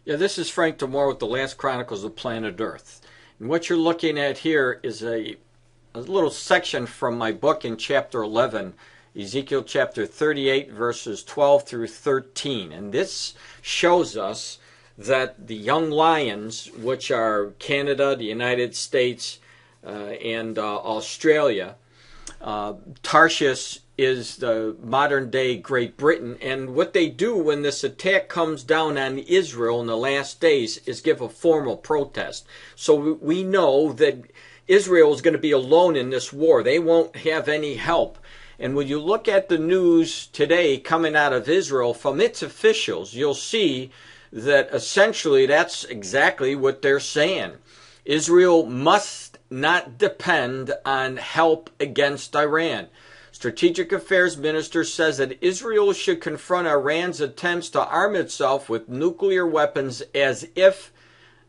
Yeah, this is Frank Demore with the Last Chronicles of Planet Earth. And what you're looking at here is a little section from my book in chapter 11, Ezekiel chapter 38, verses 12 through 13. And this shows us that the young lions, which are Canada, the United States, and Australia, Tarshish is the modern-day Great Britain, and what they do when this attack comes down on Israel in the last days is give a formal protest. So we know that Israel is going to be alone in this war. They won't have any help. And when you look at the news today coming out of Israel from its officials, you'll see that essentially that's exactly what they're saying. Israel must not depend on help against Iran. Strategic Affairs Minister says that Israel should confront Iran's attempts to arm itself with nuclear weapons as if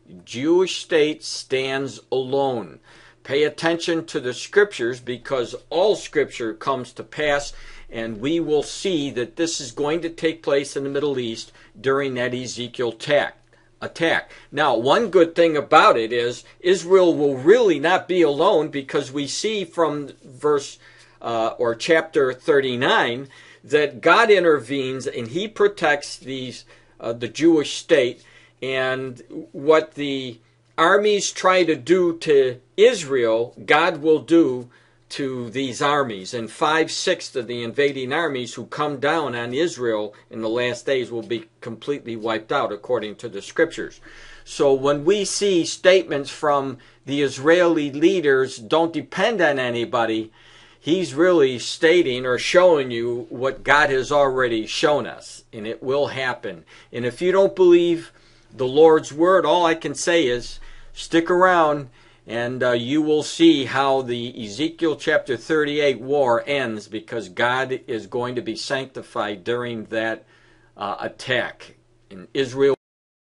the Jewish state stands alone. Pay attention to the scriptures, because all scripture comes to pass, and we will see that this is going to take place in the Middle East during that Ezekiel attack. Now, one good thing about it is Israel will really not be alone, because we see from verse or chapter 39 that God intervenes and he protects the Jewish state. And what the armies try to do to Israel, God will do to these armies. And 5/6 of the invading armies who come down on Israel in the last days will be completely wiped out, according to the scriptures. So when we see statements from the Israeli leaders, don't depend on anybody, he's really stating or showing you what God has already shown us, and it will happen. And if you don't believe the Lord's word, all I can say is stick around, and you will see how the Ezekiel chapter 38 war ends, because God is going to be sanctified during that attack. And Israel